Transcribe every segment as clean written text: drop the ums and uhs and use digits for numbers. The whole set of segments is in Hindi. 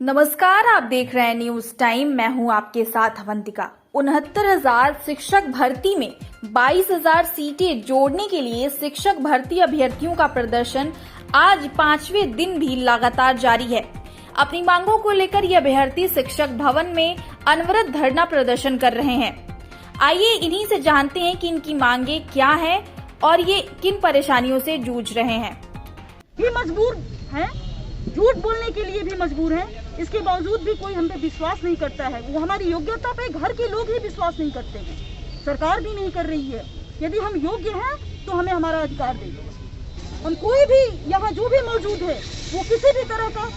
नमस्कार, आप देख रहे हैं न्यूज टाइम। मैं हूं आपके साथ अवंतिका। 69,000 शिक्षक भर्ती में 22,000 सीटें जोड़ने के लिए शिक्षक भर्ती अभ्यर्थियों का प्रदर्शन आज 5वें दिन भी लगातार जारी है। अपनी मांगों को लेकर ये अभ्यर्थी शिक्षक भवन में अनवरत धरना प्रदर्शन कर रहे हैं। आइए इन्हीं से जानते हैं कि इनकी मांगे क्या है और ये किन परेशानियों से जूझ रहे हैं। ये मजबूर हैं, झूठ बोलने के लिए भी मजबूर हैं। इसके बावजूद भी कोई हम पे विश्वास नहीं करता है। वो हमारी योग्यता पे घर के लोग ही विश्वास नहीं करते हैं, सरकार भी नहीं कर रही है। यदि हम योग्य हैं तो हमें हमारा अधिकार दें। हम कोई भी यहाँ जो भी मौजूद है वो किसी भी तरह का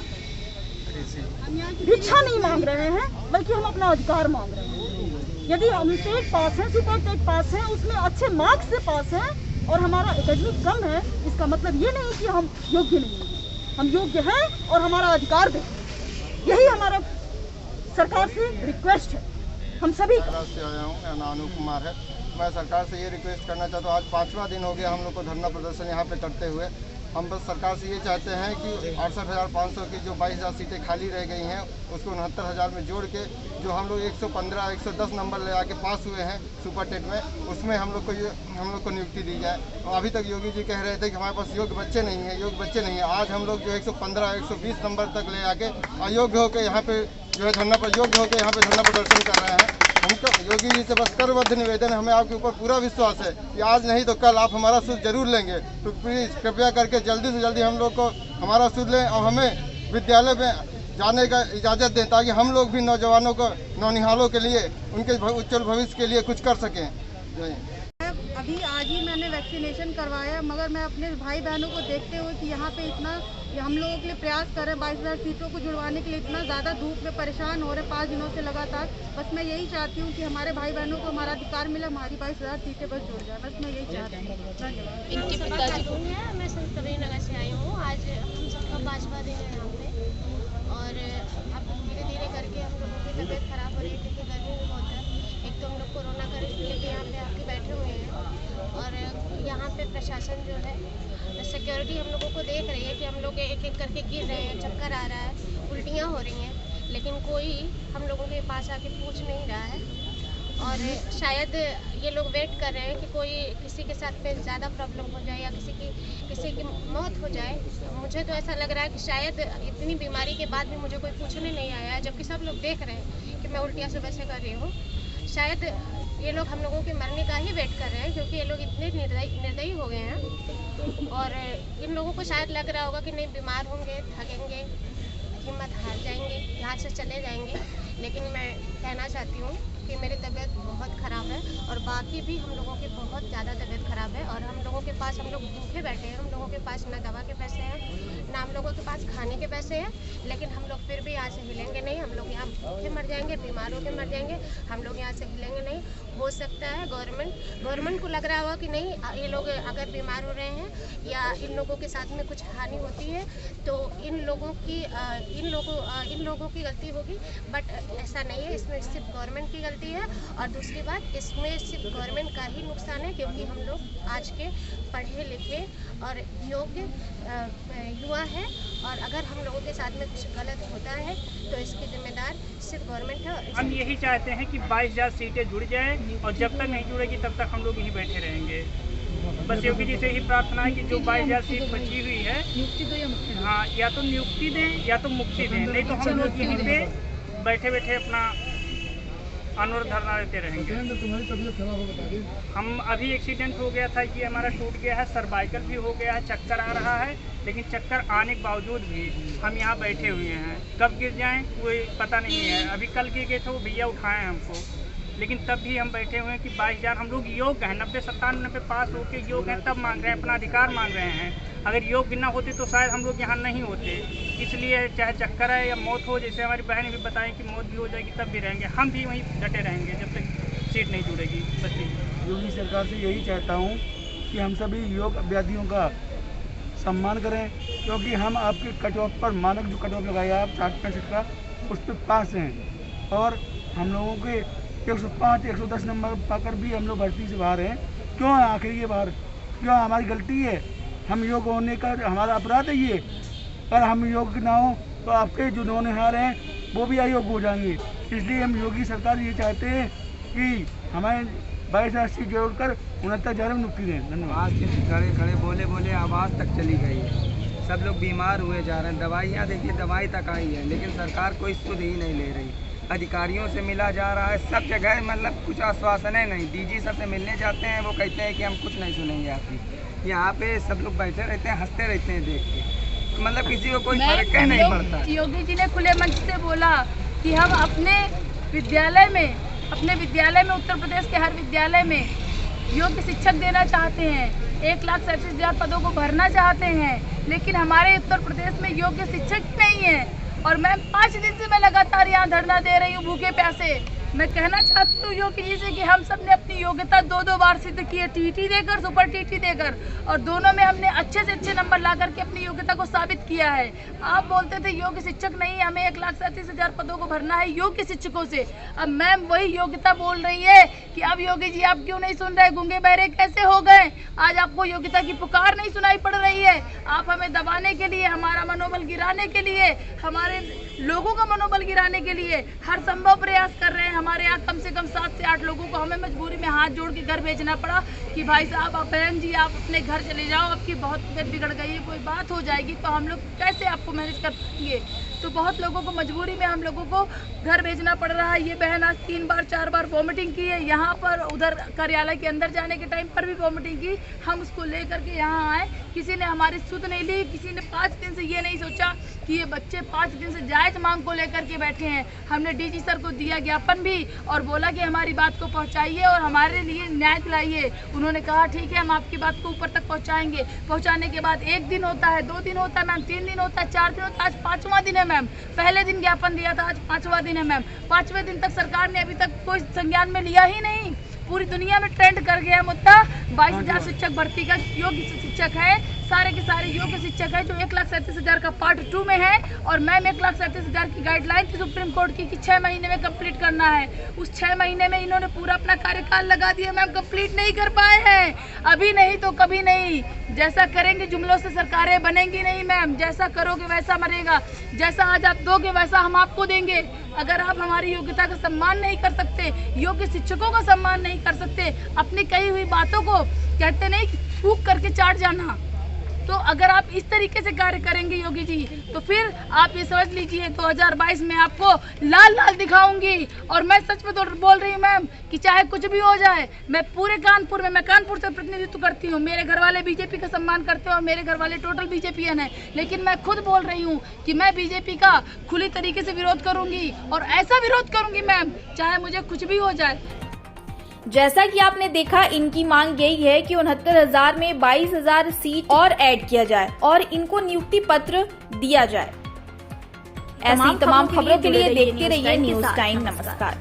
भिक्षा नहीं मांग रहे हैं, बल्कि हम अपना अधिकार मांग रहे हैं। यदि हम टेट पास हैं, सुपर टेट पास हैं, उसमें अच्छे मार्क्स से पास हैं और हमारा एकेडमिक कम है, इसका मतलब ये नहीं कि हम योग्य नहीं हैं। हम योग्य हैं और हमारा अधिकार दें, यही हमारा सरकार से रिक्वेस्ट है। हम सभी से आया हूँ, मेरा नाम अनूप कुमार है। मैं सरकार से ये रिक्वेस्ट करना चाहता हूँ, आज 5वां दिन हो गया हम लोग को धरना प्रदर्शन यहाँ पे करते हुए। हम बस सरकार से ये चाहते हैं कि 68,500 की जो 22,000 सीटें खाली रह गई हैं उसको 69,000 में जोड़ के जो हम लोग 115, 110 नंबर ले आके पास हुए हैं सुपर टेट में, उसमें हम लोग को नियुक्ति दी जाए। और अभी तक योगी जी कह रहे थे कि हमारे पास योग्य बच्चे नहीं हैं। आज हम लोग जो 115, 120 नंबर तक ले आके अयोग्य होकर यहाँ पे जो है धरना प्रदर्शन कर रहे हैं। हमको योगी जी से बस करबद्ध निवेदन है, हमें आपके ऊपर पूरा विश्वास है कि आज नहीं तो कल आप हमारा सूद जरूर लेंगे। तो प्लीज़ कृपया करके जल्दी से जल्दी हम लोग को हमारा सूद लें और हमें विद्यालय में जाने का इजाज़त दें, ताकि हम लोग भी नौजवानों को, नौनिहालों के लिए, उनके उज्जवल भविष्य के लिए कुछ कर सकें। अभी आज ही मैंने वैक्सीनेशन करवाया, मगर मैं अपने भाई बहनों को देखते हुए कि यहाँ पे इतना हम लोगों के लिए प्रयास कर रहे हैं 22,000 सीटों को जुड़वाने के लिए, इतना ज़्यादा धूप में परेशान हो रहे 5 दिनों से लगातार। बस मैं यही चाहती हूँ कि हमारे भाई बहनों को हमारा अधिकार मिले, हमारी 22,000 सीटें बस जुड़ जाए। बस मैं यही चाहती हूँ। धन्यवाद। इनके पिताजी को है, मैं संत कबीर नगर से आई हूँ। आज हम सबका 5वां दिन है यहाँ पे और अब धीरे धीरे करके हम लोगों की तबीयत खराब हो रही है, क्योंकि गर्मी भी बहुत है। एक तो हम लोग कोरोना का लेके यहाँ पे आके बैठे हुए हैं और यहाँ पे प्रशासन जो है, सिक्योरिटी हम लोगों को देख रही है कि हम लोग एक एक करके गिर रहे हैं, चक्कर आ रहा है, उल्टियाँ हो रही हैं, लेकिन कोई हम लोगों के पास आके पूछ नहीं रहा है। और शायद ये लोग वेट कर रहे हैं कि कोई किसी के साथ में ज़्यादा प्रॉब्लम हो जाए या किसी की मौत हो जाए। मुझे तो ऐसा लग रहा है कि शायद इतनी बीमारी के बाद भी मुझे कोई पूछने नहीं आया है, जबकि सब लोग देख रहे हैं कि मैं उल्टियाँ से वैसे कर रही हूँ। शायद ये लोग हम लोगों के मरने का ही वेट कर रहे हैं, क्योंकि ये लोग इतने निर्दयी हो गए हैं। और इन लोगों को शायद लग रहा होगा कि नहीं, बीमार होंगे, थकेंगे, हिम्मत हार जाएंगे, यहाँ से चले जाएंगे। लेकिन मैं कहना चाहती हूँ कि मेरी तबीयत बहुत ख़राब है और बाकी भी हम लोगों की बहुत ज़्यादा तबीयत ख़राब है। और हम लोगों के पास, हम लोग भूखे बैठे हैं, हम लोगों के पास ना दवा के पैसे हैं, ना हम लोगों के पास खाने के पैसे हैं, लेकिन हम लोग फिर भी यहाँ से हिलेंगे नहीं। हम लोग यहाँ भूखे मर जाएंगे, बीमार होकर मर जाएंगे, हम लोग यहाँ से हिलेंगे नहीं। हो सकता है गवर्नमेंट को लग रहा होगा कि नहीं, ये लोग अगर बीमार हो रहे हैं या इन लोगों के साथ में कुछ हानि होती है तो इन लोगों की गलती होगी, बट ऐसा नहीं है। इसमें सिर्फ गवर्नमेंट की गलती है। और दूसरी बात, इसमें सिर्फ गवर्नमेंट का ही नुकसान है, क्योंकि हम लोग आज के पढ़े लिखे और योग्य युवा है, और अगर हम लोगों के साथ में कुछ गलत होता है तो इसकी जिम्मेदार सिर्फ गवर्नमेंट है। हम यही चाहते हैं कि 22,000 सीटें जुड़ जाएं और जब तक नहीं जुड़ेगी तब तक हम लोग यहीं बैठे रहेंगे। बस योगी जी से ही प्रार्थना है कि जो 22,000 सीट बची हुई है, हाँ, या तो नियुक्ति दें या तो मुक्ति दें, नहीं तो हम लोग यहीं पे बैठे बैठे अपना अनवरत धरना देते रहेंगे। हम अभी एक्सीडेंट हो गया था कि हमारा टूट गया है, सर्वाइकल भी हो गया है, चक्कर आ रहा है, लेकिन चक्कर आने के बावजूद भी हम यहाँ बैठे हुए हैं। कब गिर जाएं कोई पता नहीं है। अभी कल गिर गए थे, वो भैया उठाए हमको, लेकिन तब भी हम बैठे हुए हैं कि 22,000 हम लोग योग्य हैं, 90, 97 पास होके योग्य हैं, तब मांग रहे हैं, अपना अधिकार मांग रहे हैं। अगर योग्य न होते तो शायद हम लोग यहाँ नहीं होते। इसलिए चाहे चक्कर है या मौत हो, जैसे हमारी बहन भी बताएं कि मौत भी हो जाएगी तब भी रहेंगे, हम भी वहीं डटे रहेंगे जब तक सीट नहीं जुड़ेगी। बस योगी सरकार से यही चाहता हूँ कि हम सभी योग्य अभ्यर्थियों का सम्मान करें, क्योंकि हम आपके कट ऑफ पर, मानक जो कट ऑफ लगाया आप 60-65 का, उस पर पास हैं। और हम लोगों के 105, 110 नंबर पाकर भी हम लोग भर्ती से बाहर हैं। क्यों है आखिर ये बाहर? क्यों हमारी गलती है? हम योग्य होने का हमारा अपराध है ये? पर हम योग्य ना हो तो आपके जो नौनिहाल हैं वो भी अयोग्य हो जाएंगे। इसलिए हम योगी सरकार ये चाहते हैं कि हमें 22,000 सीट जोड़कर 69,000 में नियुक्ति दें। धन्यवाद। आज से खड़े खड़े बोले बोले आवाज़ तक चली गई है। सब लोग बीमार हुए जा रहे हैं। दवाइयाँ देखिए, दवाई तक आई है, लेकिन सरकार कोई सुध ही नहीं ले रही। अधिकारियों से मिला जा रहा है सब जगह, मतलब कुछ आश्वासन है नहीं। डीजी सर से मिलने जाते हैं, वो कहते हैं कि हम कुछ नहीं सुनेंगे आपकी। यहाँ पे सब लोग बैठे रहते हैं, हंसते रहते हैं देख के, मतलब किसी को कोई फर्क नहीं पड़ता। योगी जी ने खुले मंच से बोला कि हम अपने विद्यालय में उत्तर प्रदेश के हर विद्यालय में योग्य शिक्षक देना चाहते हैं। 1,37,000 पदों को भरना चाहते हैं, लेकिन हमारे उत्तर प्रदेश में योग्य शिक्षक ही नहीं है। और मैं 5 दिन से मैं लगातार यहाँ धरना दे रही हूँ भूखे प्यासे। मैं कहना चाहती हूँ योगी जी से कि हम सब ने अपनी योग्यता 2-2 बार सिद्ध की है, टीटी देकर, सुपर टीटी देकर, और दोनों में हमने अच्छे से अच्छे नंबर ला करके अपनी योग्यता को साबित किया है। आप बोलते थे योग्य शिक्षक नहीं, हमें 1,37,000 पदों को भरना है योग्य शिक्षकों से। अब मैम वही योग्यता बोल रही है कि अब योगी जी आप क्यों नहीं सुन रहे, गूंगे बहरे कैसे हो गए? आज आपको योग्यता की पुकार नहीं सुनाई पड़ रही है। आप हमें दबाने के लिए, हमारा मनोबल गिराने के लिए, हमारे लोगों का मनोबल गिराने के लिए हर संभव प्रयास कर रहे हैं। हमारे यहाँ कम से कम 7 से 8 लोगों को हमें मजबूरी में हाथ जोड़ के घर भेजना पड़ा कि भाई साहब, आप बहन जी आप अपने घर चले जाओ, आपकी बहुत तबीयत बिगड़ गई है, कोई बात हो जाएगी तो हम लोग कैसे आपको मैनेज कर पाएंगे। तो बहुत लोगों को मजबूरी में हम लोगों को घर भेजना पड़ रहा है। ये बहन आज 3 बार 4 बार वॉमिटिंग की है, यहाँ पर उधर कार्यालय के अंदर जाने के टाइम पर भी वॉमिटिंग की। हम उसको लेकर के यहाँ आए, किसी ने हमारी सुध नहीं ली। किसी ने 5 दिन से ये नहीं सोचा कि ये बच्चे 5 दिन से जायज मांग को लेकर के बैठे हैं। हमने डीजी सर को दिया ज्ञापन भी और बोला कि हमारी बात को पहुंचाइए और हमारे लिए न्याय दिलाइए। उन्होंने कहा ठीक है, हम आपकी बात को ऊपर तक पहुंचाएंगे। पहुंचाने के बाद 1 दिन होता है, 2 दिन होता है मैम, 3 दिन होता है, 4 दिन होता है, आज 5वां दिन है मैम। पहले दिन ज्ञापन दिया था, आज 5वां दिन है मैम। 5वें दिन तक सरकार ने अभी तक कोई संज्ञान में लिया ही नहीं। पूरी दुनिया में ट्रेंड कर गया मुद्दा 22,000 शिक्षक भर्ती का। योग्य शिक्षक है, सारे के सारे योग्य शिक्षक है जो 1,37,000 का पार्ट 2 में है। और मैम 1,37,000 की गाइडलाइन थी सुप्रीम कोर्ट की कि 6 महीने में कंप्लीट करना है। उस 6 महीने में इन्होंने पूरा अपना कार्यकाल लगा दिया मैम, कंप्लीट नहीं कर पाए हैं। अभी नहीं तो कभी नहीं। जैसा करेंगे जुमलों से सरकारें बनेंगी नहीं मैम, जैसा करोगे वैसा मरेगा। जैसा आज आप दोगे वैसा हम आपको देंगे। अगर आप हमारी योग्यता का सम्मान नहीं कर सकते, योग्य शिक्षकों का सम्मान नहीं कर सकते, अपनी कही हुई बातों को कहते नहीं फूंक करके चाट जाना, तो अगर आप इस तरीके से कार्य करेंगे योगी जी, तो फिर आप ये समझ लीजिए 2022 में आपको लाल लाल दिखाऊंगी। और मैं सच में तो बोल रही हूँ मैम कि चाहे कुछ भी हो जाए, मैं पूरे कानपुर में, मैं कानपुर से प्रतिनिधित्व करती हूँ, मेरे घर वाले बीजेपी का सम्मान करते हैं और मेरे घर वाले टोटल बीजेपीएन है, लेकिन मैं खुद बोल रही हूँ कि मैं बीजेपी का खुली तरीके से विरोध करूंगी और ऐसा विरोध करूंगी मैम चाहे मुझे कुछ भी हो जाए। जैसा कि आपने देखा, इनकी मांग यही है कि 69,000 में 22,000 सीट और ऐड किया जाए और इनको नियुक्ति पत्र दिया जाए। ऐसी तमाम खबरों के लिए देखते रहिए न्यूज़ टाइम। नमस्कार।